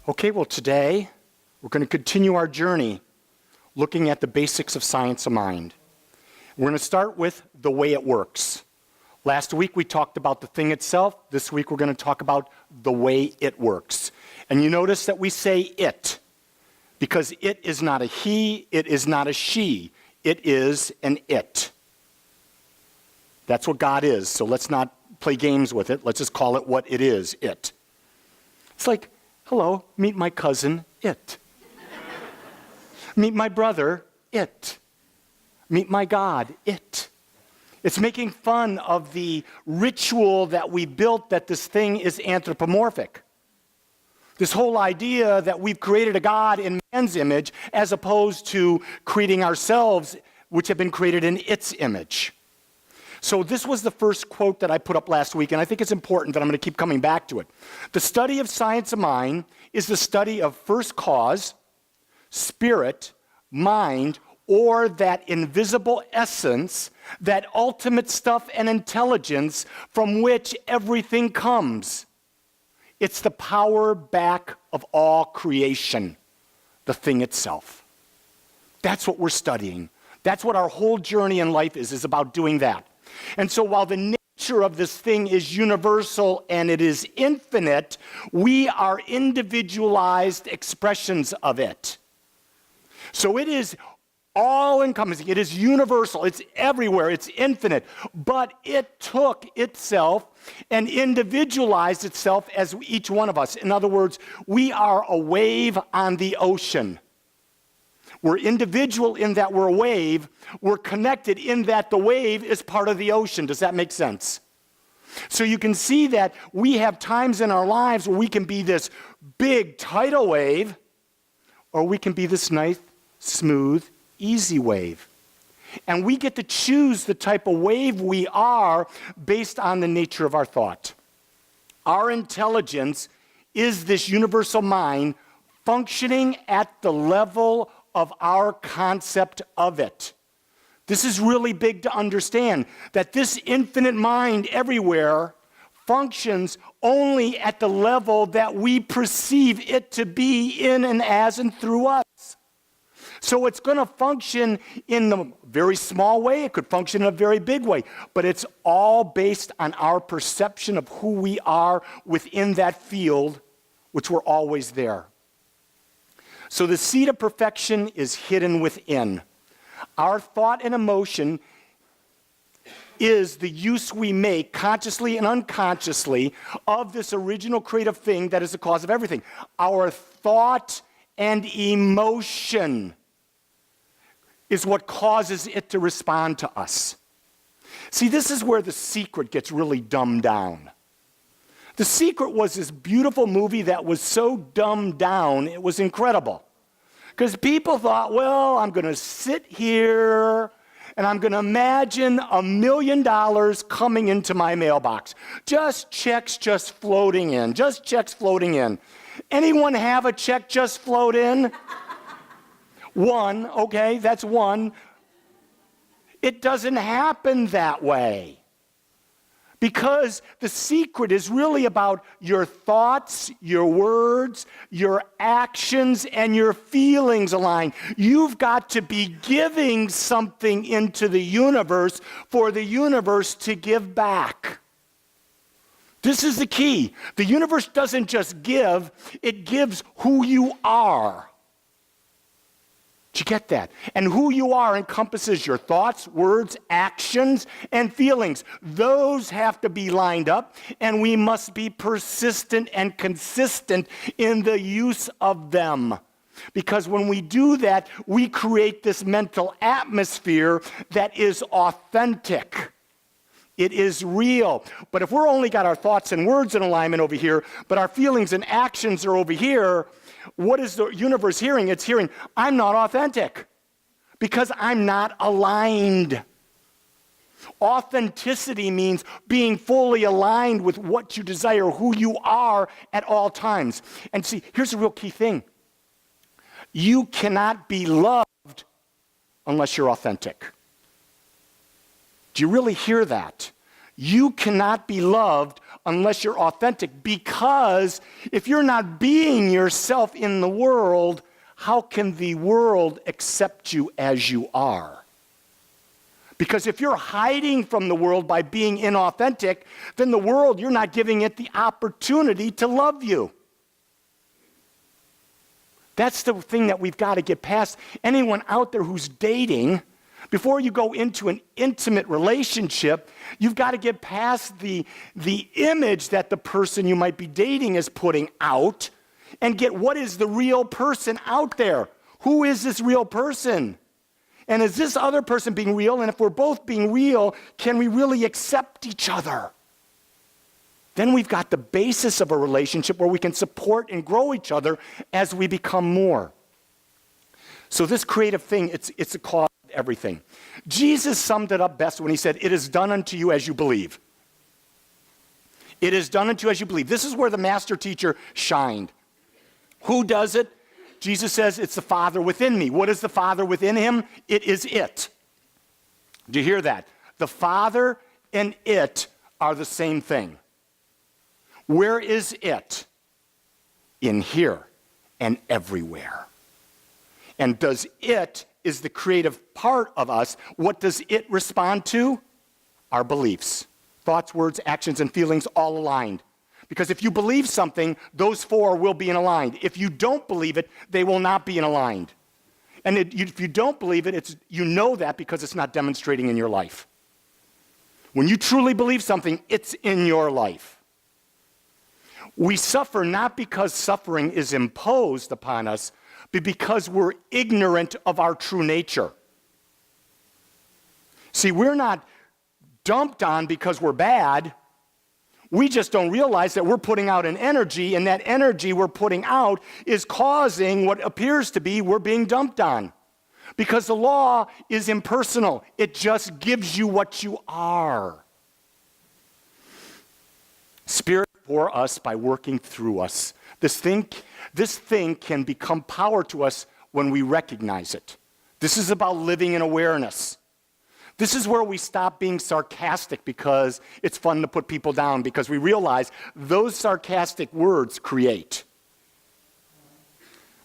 Okay, well today we're going to continue our journey looking at the basics of science of mind. We're going to start with the way it works. Last week we talked about the thing itself. This week we're going to talk about the way it works. And you notice that we say it because it is not a he, it is not a she. It is an it. That's what God is, so let's not play games with it. Let's just call it what it is, it. It's like, hello, meet my cousin, it. Meet my brother, it. Meet my God, it. It's making fun of the ritual that we built that this thing is anthropomorphic. This whole idea that we've created a God in man's image as opposed to creating ourselves, which have been created in its image. So this was the first quote that I put up last week, and I think it's important that I'm going to keep coming back to it. The study of science of mind is the study of first cause, spirit, mind, or that invisible essence, that ultimate stuff and intelligence from which everything comes. It's the power back of all creation, the thing itself. That's what we're studying. That's what our whole journey in life is about doing that. And so while the nature of this thing is universal and it is infinite, we are individualized expressions of it. So it is all-encompassing. It is universal. It's everywhere. It's infinite. But it took itself and individualized itself as each one of us. In other words, we are a wave on the ocean. We're individual in that we're a wave. We're connected in that the wave is part of the ocean. Does that make sense? So you can see that we have times in our lives where we can be this big tidal wave, or we can be this nice, smooth, easy wave. And we get to choose the type of wave we are based on the nature of our thought. Our intelligence is this universal mind functioning at the level of our concept of it. This is really big to understand, that this infinite mind everywhere functions only at the level that we perceive it to be in and as and through us. So it's going to function in a very small way. It could function in a very big way. But it's all based on our perception of who we are within that field, which we're always there. So the seed of perfection is hidden within. Our thought and emotion is the use we make, consciously and unconsciously, of this original creative thing that is the cause of everything. Our thought and emotion is what causes it to respond to us. See, this is where the secret gets really dumbed down. The Secret was this beautiful movie that was so dumbed down, it was incredible. Because people thought, well, I'm going to sit here and I'm going to imagine $1 million coming into my mailbox. Just checks just floating in. Just checks floating in. Anyone have a check just float in? One, okay, that's one. It doesn't happen that way. Because the secret is really about your thoughts, your words, your actions, and your feelings aligned. You've got to be giving something into the universe for the universe to give back. This is the key. The universe doesn't just give, it gives who you are. Did you get that? And who you are encompasses your thoughts, words, actions, and feelings. Those have to be lined up, and we must be persistent and consistent in the use of them. Because when we do that, we create this mental atmosphere that is authentic. It is real. But if we're only got our thoughts and words in alignment over here, but our feelings and actions are over here, what is the universe hearing? It's hearing, I'm not authentic because I'm not aligned. Authenticity means being fully aligned with what you desire, who you are at all times. And see, here's the real key thing. You cannot be loved unless you're authentic. Do you really hear that? You cannot be loved unless you're authentic. Because if you're not being yourself in the world, how can the world accept you as you are? Because if you're hiding from the world by being inauthentic, then the world, you're not giving it the opportunity to love you. That's the thing that we've got to get past. Anyone out there who's dating, before you go into an intimate relationship, you've got to get past the image that the person you might be dating is putting out and get what is the real person out there. Who is this real person? And is this other person being real? And if we're both being real, can we really accept each other? Then we've got the basis of a relationship where we can support and grow each other as we become more. So this creative thing, it's a cause of everything. Jesus summed it up best when he said, "It is done unto you as you believe." It is done unto you as you believe. This is where the master teacher shined. Who does it? Jesus says, it's the Father within me. What is the Father within him? It is it. Do you hear that? The Father and it are the same thing. Where is it? In here and everywhere. And does it is the creative part of us. What does it respond to? Our beliefs. Thoughts, words, actions, and feelings all aligned. Because if you believe something, those four will be in aligned. If you don't believe it, they will not be in aligned. And if you don't believe it, you know that because it's not demonstrating in your life. When you truly believe something, it's in your life. We suffer not because suffering is imposed upon us, but because we're ignorant of our true nature. See, we're not dumped on because we're bad. We just don't realize that we're putting out an energy, and that energy we're putting out is causing what appears to be we're being dumped on. Because the law is impersonal. It just gives you what you are. Spirit for us by working through us. This thing can become power to us when we recognize it. This is about living in awareness. This is where we stop being sarcastic because it's fun to put people down, because we realize those sarcastic words create.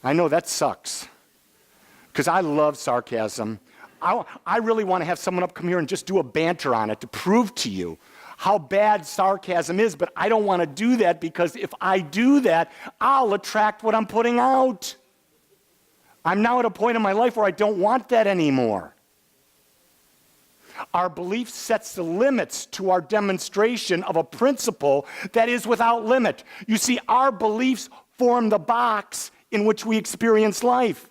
I know that sucks, because I love sarcasm. I really want to have someone come here and just do a banter on it to prove to you how bad sarcasm is, but I don't want to do that, because if I do that, I'll attract what I'm putting out. I'm now at a point in my life where I don't want that anymore. Our belief sets the limits to our demonstration of a principle that is without limit. You see, our beliefs form the box in which we experience life.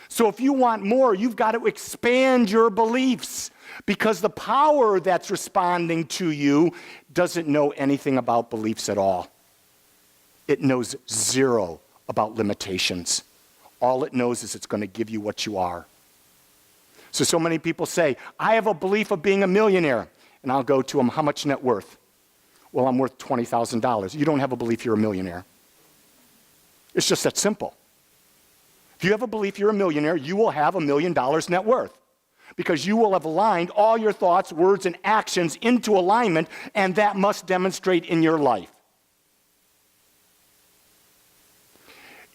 So if you want more, you've got to expand your beliefs, because the power that's responding to you doesn't know anything about beliefs at all. It knows zero about limitations. All it knows is it's going to give you what you are. So many people say, I have a belief of being a millionaire. And I'll go to them, how much net worth? Well, I'm worth $20,000. You don't have a belief you're a millionaire. It's just that simple. If you have a belief you're a millionaire, you will have $1 million net worth. Because you will have aligned all your thoughts, words, and actions into alignment, and that must demonstrate in your life.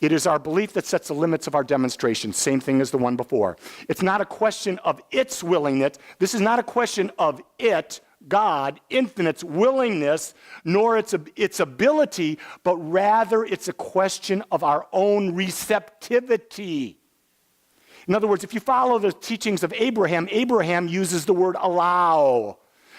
It is our belief that sets the limits of our demonstration. Same thing as the one before. It's not a question of its willingness. This is not a question of it, God, infinite's willingness, nor its ability, but rather it's a question of our own receptivity. In other words, if you follow the teachings of Abraham, Abraham uses the word allow.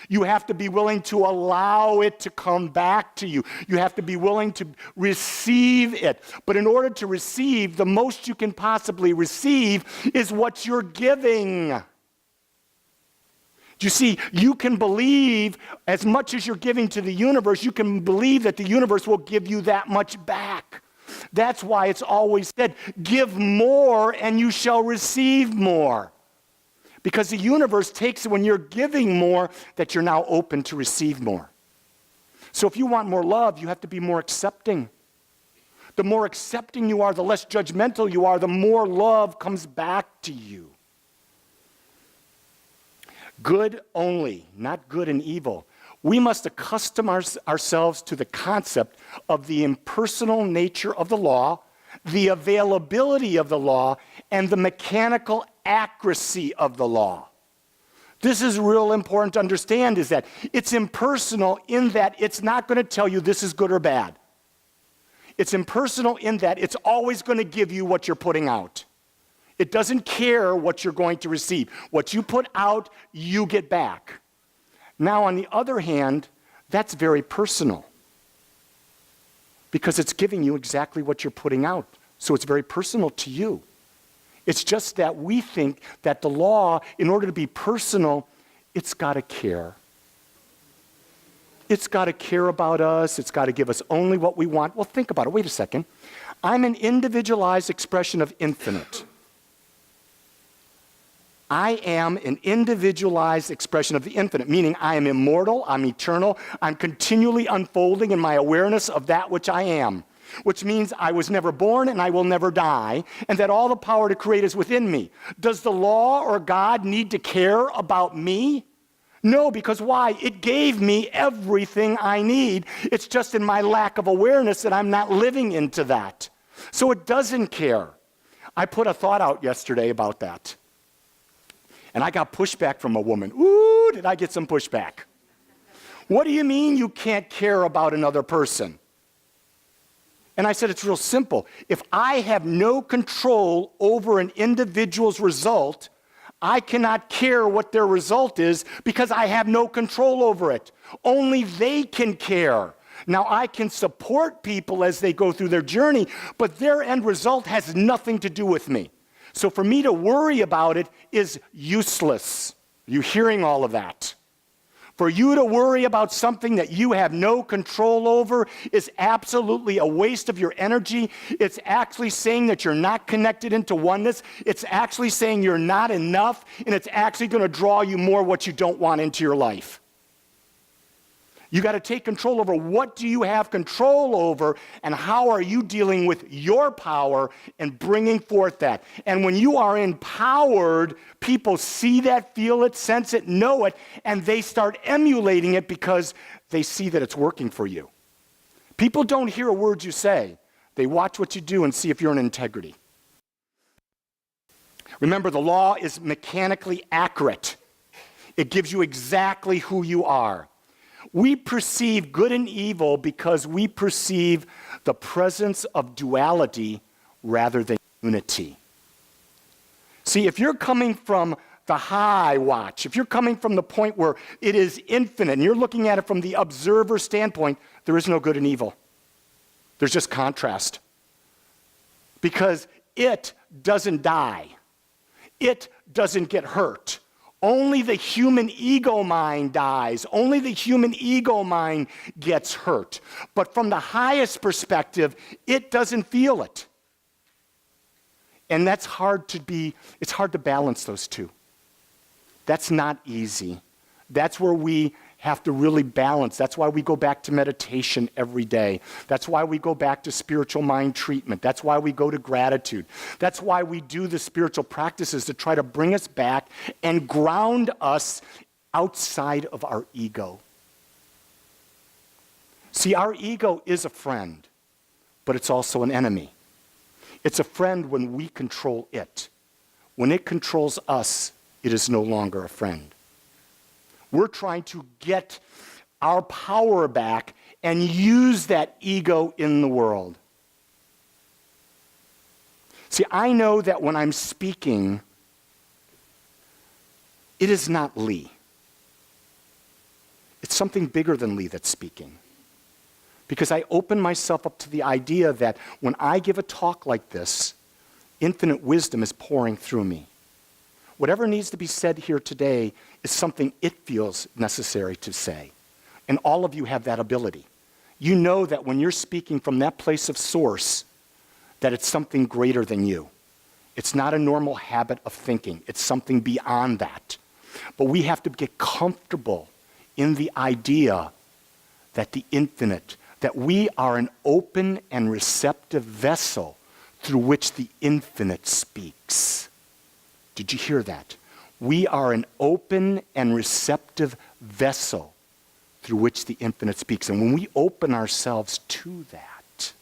You have to be willing to allow it to come back to you. You have to be willing to receive it. But in order to receive, the most you can possibly receive is what you're giving. Do you see, you can believe as much as you're giving to the universe, you can believe that the universe will give you that much back. That's why it's always said, give more and you shall receive more. Because the universe takes it when you're giving more that you're now open to receive more. So if you want more love, you have to be more accepting. The more accepting you are, the less judgmental you are, the more love comes back to you. Good only, not good and evil. We must accustom ourselves to the concept of the impersonal nature of the law, the availability of the law, and the mechanical accuracy of the law. This is real important to understand, is that it's impersonal in that it's not going to tell you this is good or bad. It's impersonal in that it's always going to give you what you're putting out. It doesn't care what you're going to receive. What you put out, you get back. Now, on the other hand, that's very personal because it's giving you exactly what you're putting out. So it's very personal to you. It's just that we think that the law, in order to be personal, it's got to care. It's got to care about us. It's got to give us only what we want. Well, think about it. Wait a second. I'm an individualized expression of infinite. I am an individualized expression of the infinite, meaning I am immortal, I'm eternal, I'm continually unfolding in my awareness of that which I am, which means I was never born and I will never die, and that all the power to create is within me. Does the law or God need to care about me? No, because why? It gave me everything I need. It's just in my lack of awareness that I'm not living into that. So it doesn't care. I put a thought out yesterday about that. And I got pushback from a woman. Ooh, did I get some pushback? What do you mean you can't care about another person? And I said, it's real simple. If I have no control over an individual's result, I cannot care what their result is because I have no control over it. Only they can care. Now, I can support people as they go through their journey, but their end result has nothing to do with me. So for me to worry about it is useless. Are you hearing all of that? For you to worry about something that you have no control over is absolutely a waste of your energy. It's actually saying that you're not connected into oneness. It's actually saying you're not enough, and it's actually going to draw you more what you don't want into your life. You got to take control over what do you have control over and how are you dealing with your power and bringing forth that. And when you are empowered, people see that, feel it, sense it, know it, and they start emulating it because they see that it's working for you. People don't hear a word you say. They watch what you do and see if you're in integrity. Remember, the law is mechanically accurate. It gives you exactly who you are. We perceive good and evil because we perceive the presence of duality rather than unity. See, if you're coming from the high watch, if you're coming from the point where it is infinite and you're looking at it from the observer standpoint, there is no good and evil. There's just contrast. Because it doesn't die. It doesn't get hurt. Only the human ego mind dies. Only the human ego mind gets hurt. But from the highest perspective, it doesn't feel it. And it's hard to balance those two. That's not easy. That's where we have to really balance. That's why we go back to meditation every day. That's why we go back to spiritual mind treatment. That's why we go to gratitude. That's why we do the spiritual practices to try to bring us back and ground us outside of our ego. See, our ego is a friend, but it's also an enemy. It's a friend when we control it. When it controls us, it is no longer a friend. We're trying to get our power back and use that ego in the world. See, I know that when I'm speaking, it is not Lee. It's something bigger than Lee that's speaking. Because I open myself up to the idea that when I give a talk like this, infinite wisdom is pouring through me. Whatever needs to be said here today is something it feels necessary to say. And all of you have that ability. You know that when you're speaking from that place of source, that it's something greater than you. It's not a normal habit of thinking. It's something beyond that. But we have to get comfortable in the idea that the infinite, that we are an open and receptive vessel through which the infinite speaks. Did you hear that? We are an open and receptive vessel through which the infinite speaks. And when we open ourselves to that,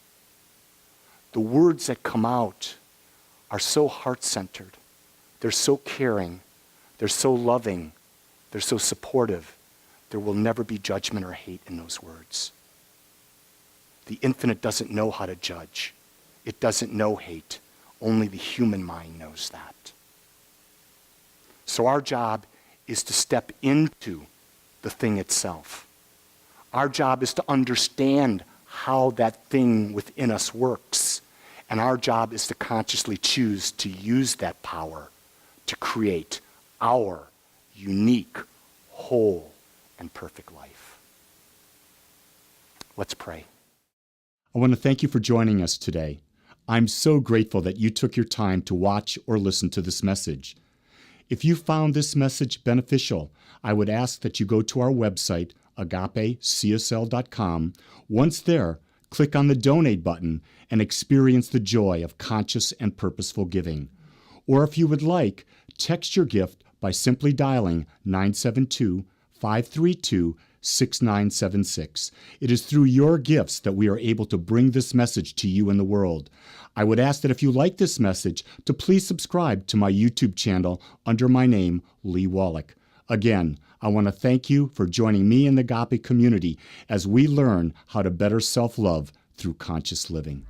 the words that come out are so heart-centered. They're so caring. They're so loving. They're so supportive. There will never be judgment or hate in those words. The infinite doesn't know how to judge. It doesn't know hate. Only the human mind knows that. So our job is to step into the thing itself. Our job is to understand how that thing within us works. And our job is to consciously choose to use that power to create our unique, whole, and perfect life. Let's pray. I want to thank you for joining us today. I'm so grateful that you took your time to watch or listen to this message. If you found this message beneficial, I would ask that you go to our website, agapecsl.com. Once there, click on the donate button and experience the joy of conscious and purposeful giving. Or if you would like, text your gift by simply dialing 972-532-6976. It is through your gifts that we are able to bring this message to you in the world. I would ask that if you like this message, to please subscribe to my YouTube channel under my name, Lee Wolak. Again, I want to thank you for joining me in the Agape community as we learn how to better self-love through conscious living.